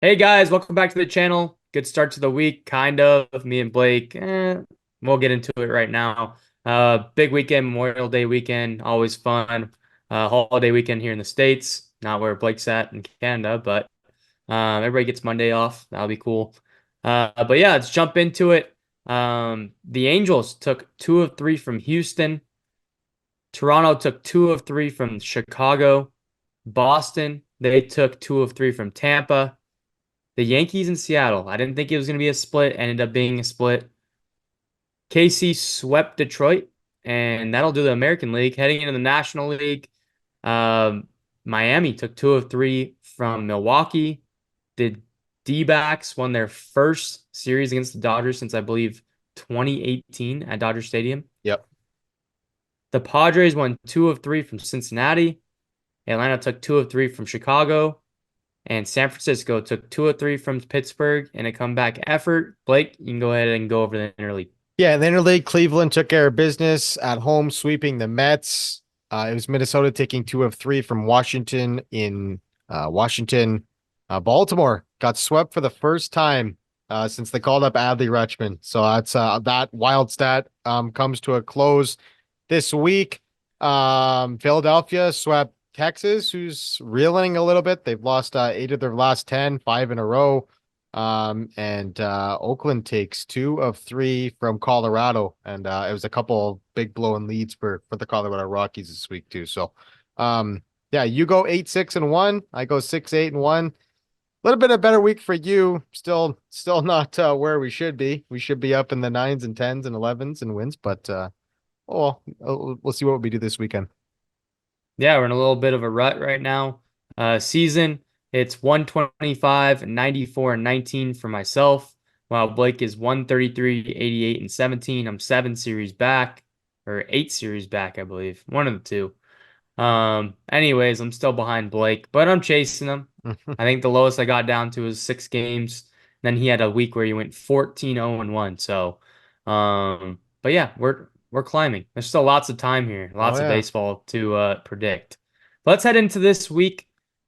Hey guys, welcome back to the channel. Good start to the week, kind of. Me and Blake, we'll get into it right now. Big weekend, Memorial Day weekend, always fun. Holiday weekend here in the States, not where Blake's at in Canada, but everybody gets Monday off. That'll be cool. But yeah, let's jump into it. The Angels took two of three from Houston. Toronto took two of three from Chicago. Boston, they took two of three from Tampa. The Yankees in Seattle. I didn't think it was going to be a split. Ended up being a split. KC swept Detroit, and that'll do the American League. Heading into the National League, um, Miami took two of three from Milwaukee. The D-backs won their first series against the Dodgers since I believe 2018 at Dodger Stadium. Yep. The Padres won two of three from Cincinnati. Atlanta took two of three from Chicago. And San Francisco took two of three from Pittsburgh in a comeback effort. Blake, you can go ahead and go over the interleague. Yeah, in the interleague, Cleveland took care of business at home, sweeping the Mets. It was Minnesota taking two of three from Washington in Washington. Baltimore got swept for the first time since they called up Adley Rutschman. So that's that wild stat comes to a close this week. Philadelphia swept Texas, who's reeling a little bit. They've lost eight of their last 10, five in a row. And Oakland takes two of three from Colorado, and it was a couple of big blowing leads for the Colorado Rockies this week too. So, yeah, you go 8-6-1. I go 6-8-1. A little bit of better week for you. Still not where we should be. We should be up in the nines and tens and 11s and wins, but oh, well, we'll see what we do this weekend. Yeah, we're in a little bit of a rut right now. Season, it's 125, 94, and 19 for myself, while Blake is 133, 88, and 17. I'm seven series back, or eight series back, I believe. One of the two. Anyways, I'm still behind Blake, but I'm chasing him. I think the lowest I got down to was 6 games. Then he had a week where he went 14-0-1. So, but yeah, we're climbing. There's still lots of time here, Oh lots of yeah. baseball to predict. Let's head into this week.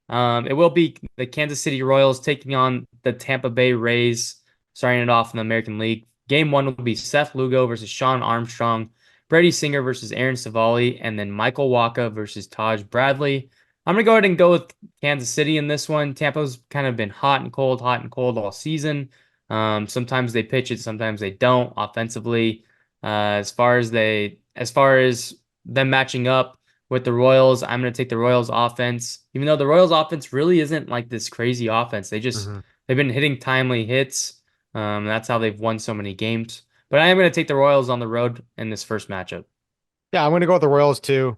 It will be the Kansas City Royals taking on the Tampa Bay Rays, starting it off in the American League. Game one will be Seth Lugo versus Sean Armstrong. Brady Singer versus Aaron Savali, and then Michael Waka versus Taj Bradley. I'm going to go ahead and go with Kansas City in this one. Tampa's kind of been hot and cold all season. Sometimes they pitch it, sometimes they don't offensively. As far as them matching up with the Royals, I'm going to take the Royals offense. Even though the Royals offense really isn't like this crazy offense, Mhm. they've been hitting timely hits. That's how they've won so many games. But I am going to take the Royals on the road in this first matchup. Yeah, I'm gonna go with the Royals too.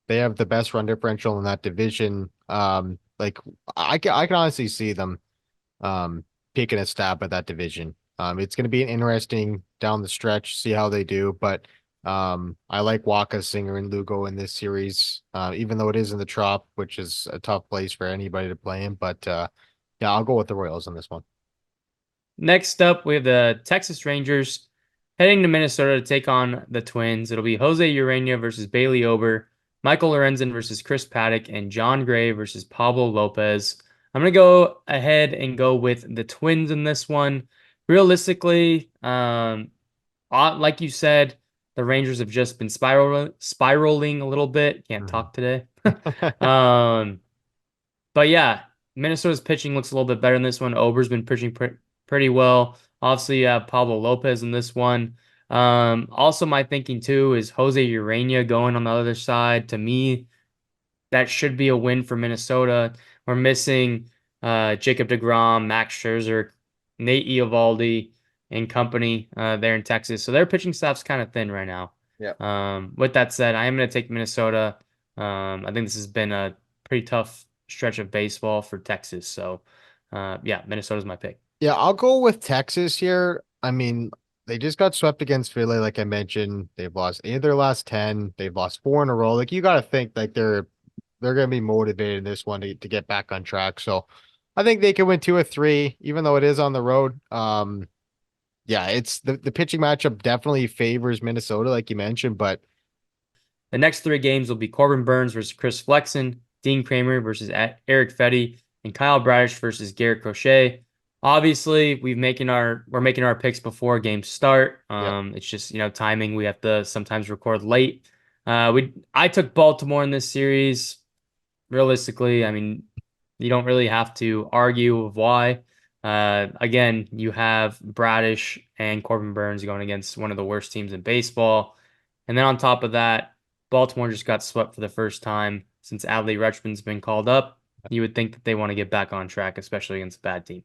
They have the best run differential in that division. Like I can honestly see them taking a stab at that division. It's gonna be an interesting down the stretch, see how they do. But I like Waka, Singer, and Lugo in this series. Even though it is in the Trop, which is a tough place for anybody to play in. But yeah, I'll go with the Royals on this one. Next up, we have the Texas Rangers heading to Minnesota to take on the Twins. It'll be Jose Urena versus Bailey Ober, Michael Lorenzen versus Chris Paddock, and John Gray versus Pablo Lopez. I'm going to go ahead and go with the Twins in this one. Realistically, like you said, the Rangers have just been spiraling a little bit. Can't Mhm. talk today. Um, but yeah, Minnesota's pitching looks a little bit better in this one. Ober's been pitching pretty well. Obviously, you have Pablo Lopez in this one. Also, my thinking too is Jose Urena going on the other side. To me, that should be a win for Minnesota. We're missing Jacob deGrom, Max Scherzer, Nate Eovaldi, and company there in Texas. So their pitching staff's kind of thin right now. Yeah. With that said, I am going to take Minnesota. I think this has been a pretty tough stretch of baseball for Texas. So, yeah, Minnesota's my pick. Yeah, I'll go with Texas here. I mean, they just got swept against Philly, like I mentioned. They've lost eight of their last 10. They've lost four in a row. Like you got to think like they're gonna be motivated in this one to get back on track. So I think they can win two or three, even though it is on the road. Yeah, it's the pitching matchup definitely favors Minnesota, like you mentioned, but The next three games will be Corbin Burns versus Chris Flexen, Dean Kramer versus Eric Fetty, and Kyle Bradish versus Garrett Crochet. Obviously, we're making our picks before games start. Yep. It's just, timing. We have to sometimes record late. I took Baltimore in this series. Realistically, I mean, you don't really have to argue of why. Again, you have Bradish and Corbin Burns going against one of the worst teams in baseball. And then on top of that, Baltimore just got swept for the first time since Adley Rutschman's been called up. You would think that they want to get back on track, especially against a bad team.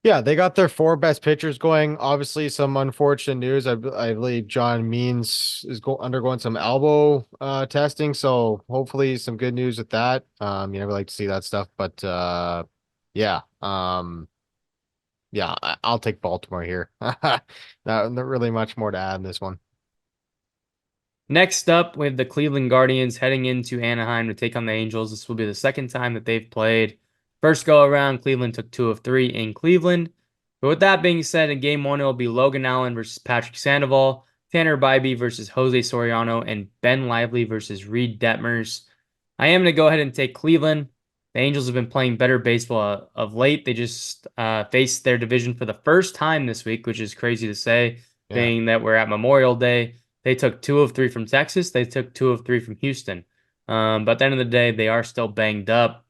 Yeah, they got their four best pitchers going. Obviously, some unfortunate news. I believe John Means is undergoing some elbow testing, so hopefully some good news with that. You never like to see that stuff, but yeah, yeah, I'll take Baltimore here. Not really much more to add in this one. Next up, we have the Cleveland Guardians heading into Anaheim to take on the Angels. This will be the second time that they've played. First go around, Cleveland took 2 of 3 in Cleveland. But with that being said, in game one, it will be Logan Allen versus Patrick Sandoval, Tanner Bybee versus Jose Soriano, and Ben Lively versus Reed Detmers. I am going to go ahead and take Cleveland. The Angels have been playing better baseball of late. They just faced their division for the first time this week, which is crazy to say, Yeah. being that we're at Memorial Day. They took 2 of 3 from Texas. They took 2 of 3 from Houston. But at the end of the day, they are still banged up.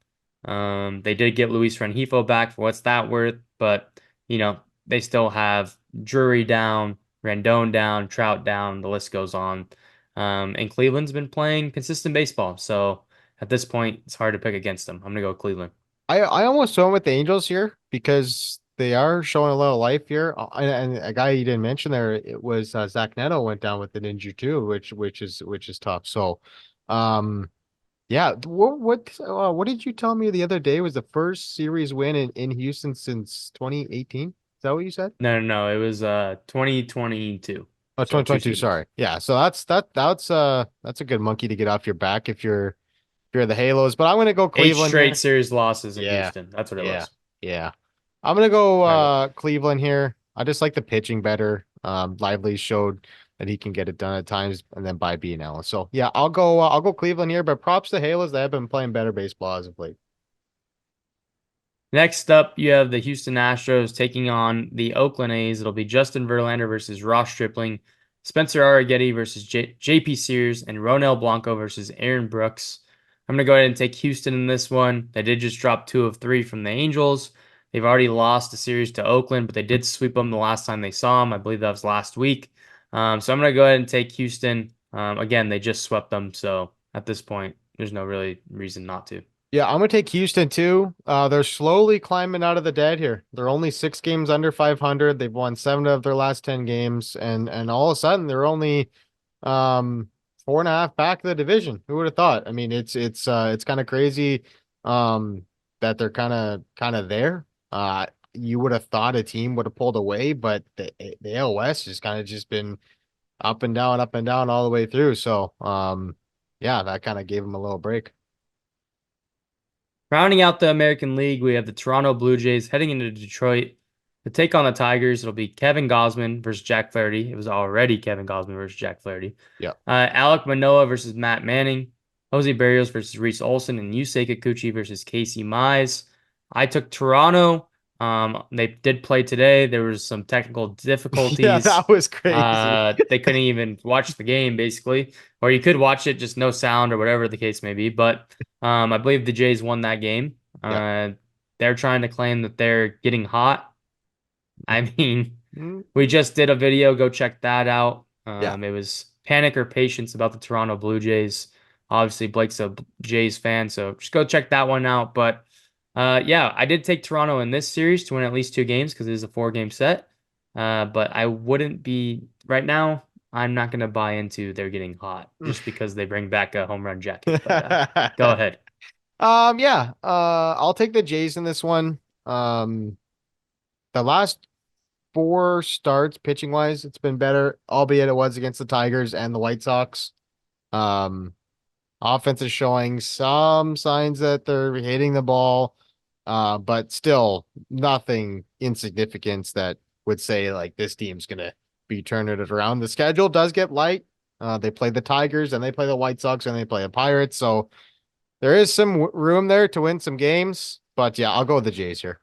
They did get Luis Rengifo back for what's that worth, but they still have Drury down, Rendon down, Trout down. The list goes on. And Cleveland's been playing consistent baseball, so at this point, it's hard to pick against them. I'm gonna go Cleveland. I almost went with the Angels here because they are showing a little life here. And a guy you didn't mention there, it was Zach Neto went down with an injury too, which is tough. So, um, yeah. What did you tell me the other day was the first series win in Houston since 2018? Is that what you said? No, no, no. It was 2022, Oh, so two 2022. seasons. Sorry. Yeah. So that's a good monkey to get off your back if you're the Halos. But I'm gonna go Eight Cleveland straight here. series losses in Yeah. Houston. That's what it Yeah. was. Yeah. I'm gonna go All right, well, Cleveland here. I just like the pitching better. Lively showed that he can get it done at times, and then by being Allen. So yeah, I'll go Cleveland here, but props to Halos. They have been playing better baseball as of late. next up, you have the Houston Astros taking on the Oakland A's. It'll be Justin Verlander versus Ross Stripling, Spencer Arrighetti versus JP Sears, and Ronel Blanco versus Aaron Brooks. I'm going to go ahead and take Houston in this one. They did just drop 2 of 3 from the Angels. They've already lost the series to Oakland, but they did sweep them the last time they saw them. I believe that was last week. So I'm going to go ahead and take Houston. Again, they just swept them, so at this point, there's no really reason not to. Yeah, I'm gonna take Houston too. They're slowly climbing out of the dead here. They're only 6 games under 500. They've won 7 of their last 10 games, and all of a sudden they're only um 4.5 back of the division. Who would have thought? I mean, it's kind of crazy that they're kind of there. You would have thought a team would have pulled away, but the AL West has kind of just been up and down all the way through. So yeah, that kind of gave them a little break. Rounding out the American League, we have the Toronto Blue Jays heading into Detroit to take on the Tigers. It'll be Kevin Gausman versus Jack Flaherty. It was already Kevin Gausman versus Jack Flaherty. Yeah. Alek Manoah versus Matt Manning. Jose Barrios versus Reese Olson, and Yusei Kikuchi versus Casey Mize. I took Toronto. They did play today. There was some technical Yeah, difficulties. that was crazy. They couldn't even watch the game, basically, or you could watch it, just no sound or whatever the case may be. But I believe the Jays won that game. Yeah. They're trying to claim that they're getting hot. I mean, Mm, we just did a video. Go check that out. yeah. It was Panic or Patience about the Toronto Blue Jays. Obviously, Blake's a Jays fan, so just go check that one out. But yeah, I did take Toronto in this series to win at least 2 games because it is a 4 game set. But I wouldn't be right now. I'm not going to buy into they're getting hot just because they bring back a home run jacket. But go ahead. Yeah. I'll take the Jays in this one. The last four starts pitching wise, it's been better, albeit it was against the Tigers and the White Sox. Um, Offense is showing some signs that they're hitting the ball, but still nothing insignificance that would say like this team's gonna be turning it around. The schedule does get light. They play the Tigers and they play the White Sox and they play the Pirates, so there is some room there to win some games. But yeah, I'll go with the Jays here.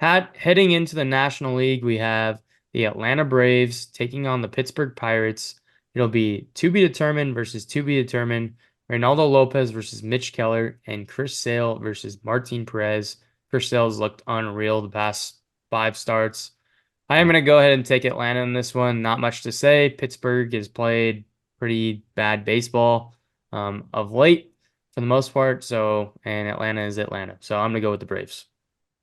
Heading into the National League, we have the Atlanta Braves taking on the Pittsburgh Pirates. It'll be to be determined versus to be determined. Reynaldo Lopez versus Mitch Keller and Chris Sale versus Martin Perez. Chris Sale's looked unreal the past five starts. I am going to go ahead and take Atlanta in this one. Not much to say. Pittsburgh has played pretty bad baseball of late for the most part. So, and Atlanta is Atlanta. So I'm going to go with the Braves.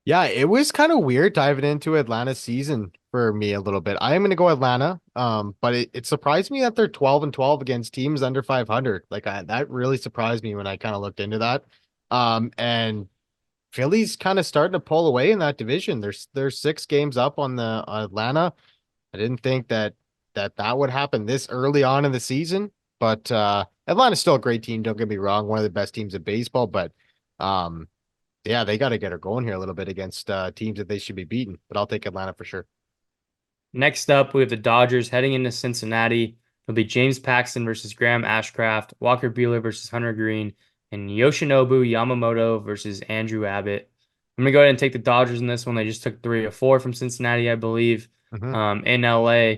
Yeah, it was kind of weird diving into Atlanta's season for me a little bit. I am going to go Atlanta, but it surprised me that they're 12 and 12 against teams under 500. That really surprised me when I kind of looked into that. And Philly's kind of starting to pull away in that division. There's 6 games up on the Atlanta. I didn't think that would happen this early on in the season, but Atlanta's still a great team. Don't get me wrong, one of the best teams in baseball, but um, yeah, they got to get her going here a little bit against teams that they should be beating. But I'll take Atlanta for sure. Next up, we have the Dodgers heading into Cincinnati. It'll be James Paxton versus Graham Ashcraft, Walker Buehler versus Hunter Green, and Yoshinobu Yamamoto versus Andrew Abbott. I'm gonna go ahead and take the Dodgers in this one. They just took 3 or 4 from Cincinnati, I believe, Hmm. in LA.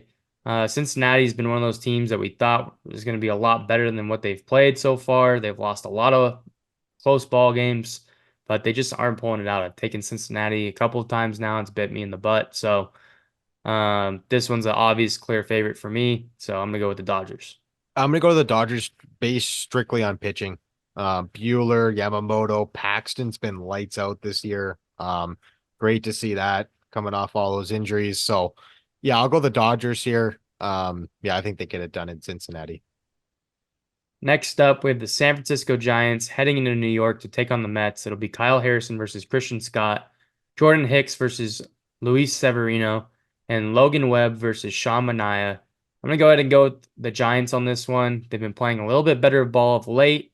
Cincinnati's been one of those teams that we thought was going to be a lot better than what they've played so far. They've lost a lot of close ball games, but they just aren't pulling it out. I've taken Cincinnati a couple of times now. It's bit me in the butt. So this one's an obvious clear favorite for me, so I'm gonna go with the Dodgers. I'm gonna go to the Dodgers based strictly on pitching. Bueller, Yamamoto, Paxton's been lights out this year. Great to see that coming off all those injuries. So yeah, I'll go the Dodgers here. Yeah, I think they get it done in Cincinnati. Next up, we have the San Francisco Giants heading into New York to take on the Mets. It'll be Kyle Harrison versus Christian Scott, Jordan Hicks versus Luis Severino, and Logan Webb versus Sean Manaea. I'm gonna go ahead and go with the Giants on this one. They've been playing a little bit better ball of late.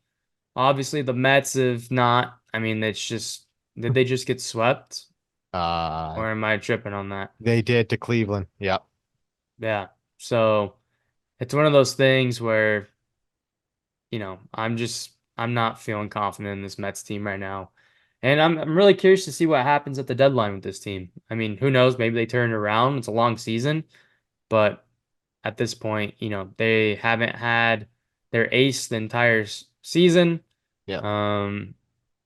Obviously, the Mets have not. I mean, it's just did they just get swept, Uh, or am I tripping on that? they did to Cleveland. Yeah. Yeah. So it's one of those things where I'm not feeling confident in this Mets team right now. And I'm really curious to see what happens at the deadline with this team. I mean, who knows? Maybe they turn it around. It's a long season, but at this point, they haven't had their ace the entire season. Yeah. Um,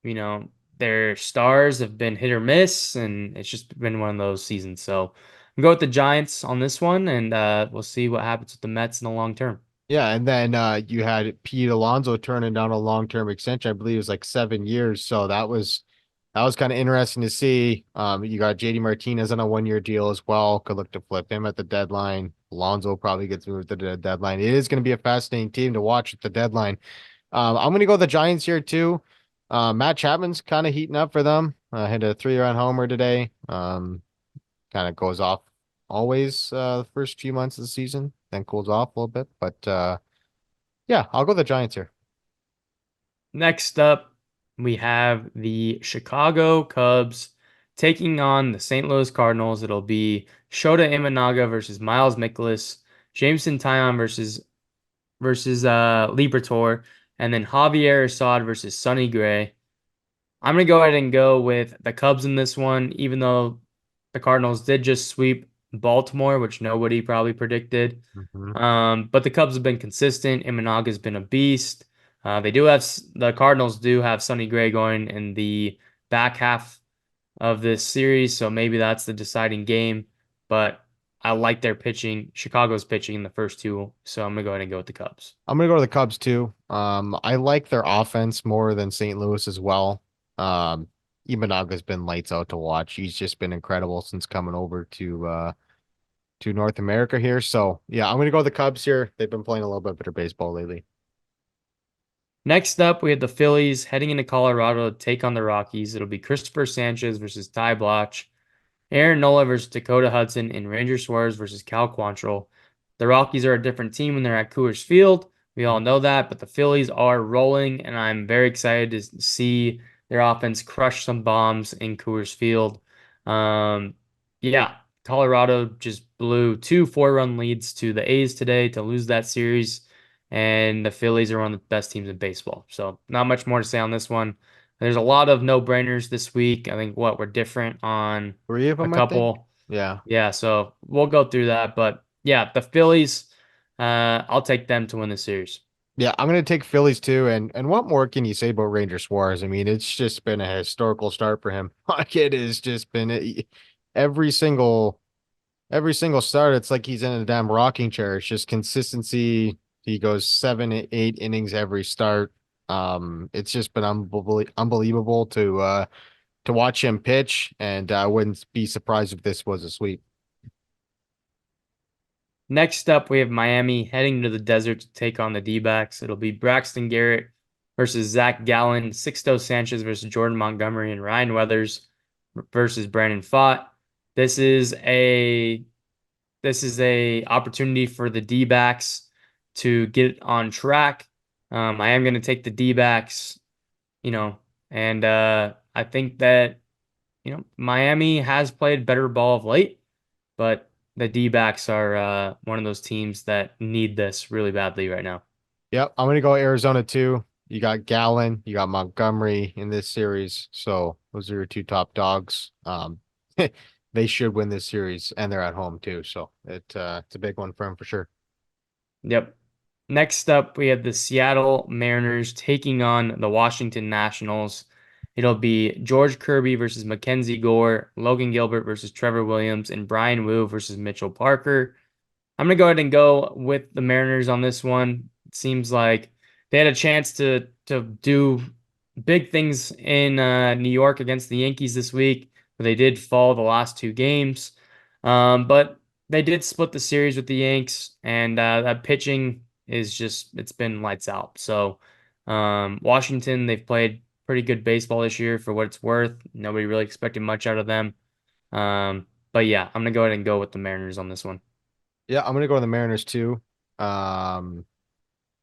you know, their stars have been hit or miss, and it's just been one of those seasons. So I'm go with the Giants on this one, and we'll see what happens with the Mets in the long term. Yeah, and then you had Pete Alonso turning down a long-term extension. I believe it was like 7 years. So that was kind of interesting to see. You got JD Martinez on a 1-year deal as well. Could look to flip him at the deadline. Alonso probably gets moved at the deadline. It is going to be a fascinating team to watch at the deadline. I'm going to go the Giants here too. Matt Chapman's kind of heating up for them. Hit a 3-run homer today. Kind of goes off always the first few months of the season, then cools off a little bit. But yeah, I'll go the Giants here. Next up, we have the Chicago Cubs taking on the St. Louis Cardinals. It'll be Shota Imanaga versus Miles Mikolas, Jameson Taillon versus Liberatore, and then Javier Assad versus Sonny Gray. I'm gonna go ahead and go with the Cubs in this one, even though the Cardinals did just sweep Baltimore, which nobody probably predicted. Mhm. But the Cubs have been consistent. Imanaga's been a beast. The Cardinals do have Sonny Gray going in the back half of this series, so maybe that's the deciding game. But I like their pitching, Chicago's pitching in the first two, so I'm gonna go ahead and go with the Cubs. I'm gonna go to the Cubs too. I like their offense more than St. Louis as well. Um, Imanaga's been lights out to watch. He's just been incredible since coming over to North America here. So yeah, I'm gonna go with the Cubs here. They've been playing a little bit better baseball lately. Next up, we have the Phillies heading into Colorado to take on the Rockies. It'll be Christopher Sanchez versus Ty Blach. Aaron Nola versus Dakota Hudson, and Ranger Suarez versus Cal Quantrill. The Rockies are a different team when they're at Coors Field. We all know that, but the Phillies are rolling, and I'm very excited to see their offense crush some bombs in Coors Field. Um, yeah, Colorado just blew 2 4-run leads to the A's today to lose that series, and the Phillies are one of the best teams in baseball. So not much more to say on this one. There's a lot of no-brainers this week. I think what we're different on Three of a them, I think. couple. Yeah. Yeah, so we'll go through that. But yeah, the Phillies, I'll take them to win the series. Yeah, I'm gonna take Phillies too. And what more can you say about Ranger Suarez? I mean, it's just been a historical start for him. Like it has just been every single every single start. It's like he's in a damn rocking chair. It's just consistency. He goes 7, 8 innings every start. It's just been unbelievable to watch him pitch, and I wouldn't be surprised if this was a sweep. Next up, we have Miami heading to the desert to take on the D-backs. It'll be Braxton Garrett versus Zach Gallen, Sixto Sanchez versus Jordan Montgomery, and Ryan Weathers versus Brandon Pfaadt. This is a this is a opportunity for the D-backs to get on track. I am going to take the D-backs, you know, and I think that Miami has played better ball of late, but the D-backs are one of those teams that need this really badly right now. Yep, I'm gonna go Arizona too. You got Gallen, you got Montgomery in this series, so those are your two top dogs. They should win this series, and they're at home too, so it's a big one for them for sure. Yep. Next up, we have the Seattle Mariners taking on the Washington Nationals. It'll be George Kirby versus Mackenzie Gore, Logan Gilbert versus Trevor Williams, and Brian Wu versus Mitchell Parker. I'm gonna go ahead and go with the Mariners on this one. It seems like they had a chance to do big things in New York against the Yankees this week, but they did fall the last two games. But they did split the series with the Yanks, and that pitching is just it's been lights out. So Washington, they've played pretty good baseball this year for what it's worth. Nobody really expected much out of them. But yeah, I'm gonna go ahead and go with the Mariners on this one. Yeah, I'm gonna go to the Mariners too. Um,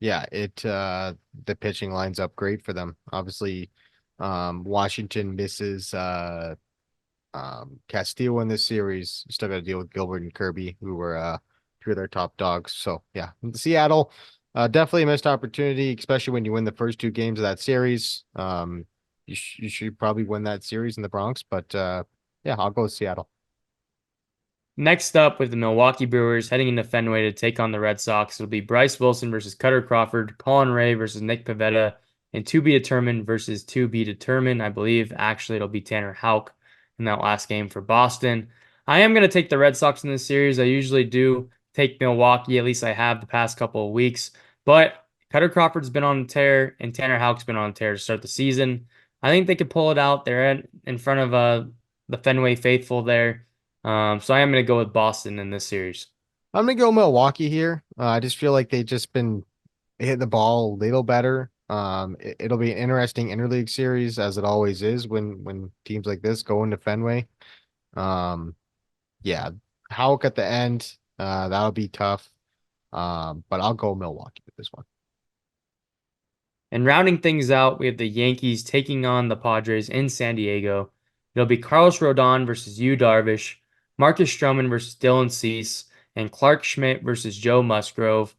yeah, it the pitching lines up great for them. Obviously, Washington misses Castillo in this series. Still got to deal with Gilbert and Kirby, who were two of their top dogs. So yeah, Seattle, definitely a missed opportunity, especially when you win the first two games of that series. You should probably win that series in the Bronx, but yeah, I'll go with Seattle. Next up, with the Milwaukee Brewers heading into Fenway to take on the Red Sox, it'll be Bryce Wilson versus Cutter Crawford, Colin Ray versus Nick Pivetta, and to be determined versus to be determined. I believe actually it'll be Tanner Houck in that last game for Boston. I am going to take the Red Sox in this series. I usually do take Milwaukee, at least I have the past couple of weeks. But Cutter Crawford's been on a tear, and Tanner Houck's been on a tear to start the season. I think they could pull it out. They're in front of the Fenway faithful there. So I am going to go with Boston in this series. I'm gonna go Milwaukee here. I just feel like they've just been hitting the ball a little better. It'll be an interesting interleague series as it always is when teams like this go into Fenway. Um, yeah, Houck at the end, that'll be tough. But I'll go Milwaukee with this one. And rounding things out, we have the Yankees taking on the Padres in San Diego. It'll be Carlos Rodon versus Yu Darvish, Marcus Stroman versus Dylan Cease, and Clark Schmidt versus Joe Musgrove.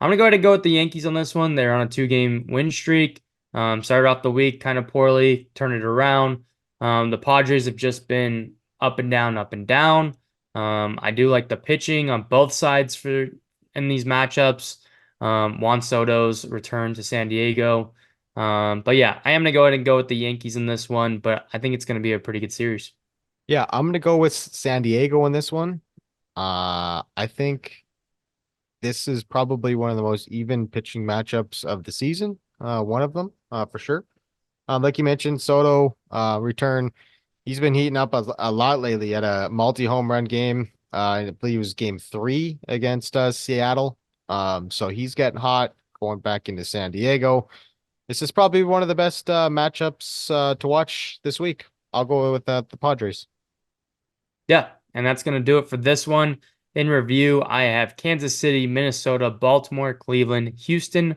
I'm going to go ahead and go with the Yankees on this one. They're on a two-game win streak. Started off the week kind of poorly, turned it around. The Padres have just been up and down, up and down. I do like the pitching on both sides for in these matchups. Juan Soto's return to San Diego. But yeah, I am going to go ahead and go with the Yankees in this one, but I think it's going to be a pretty good series. Yeah, I'm gonna go with San Diego in this one. I think this is probably one of the most even pitching matchups of the season. One of them, for sure. Like you mentioned, Soto, return. He's been heating up a lot lately at a multi-home run game. I believe it was game three against Seattle. So he's getting hot going back into San Diego. This is probably one of the best matchups to watch this week. I'll go with the Padres. Yeah, and that's going to do it for this one. In review, I have Kansas City, Minnesota, Baltimore, Cleveland, Houston,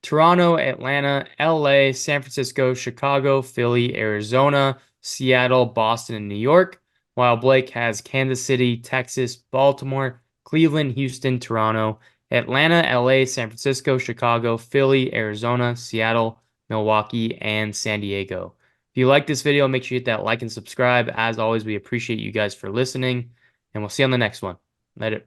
Toronto, Atlanta, LA, San Francisco, Chicago, Philly, Arizona, Seattle, Boston, and New York, while Blake has Kansas City, Texas, Baltimore, Cleveland, Houston, Toronto, Atlanta, LA, San Francisco, Chicago, Philly, Arizona, Seattle, Milwaukee, and San Diego. If you like this video, make sure you hit that like and subscribe. As always, we appreciate you guys for listening, and we'll see you on the next one. Later.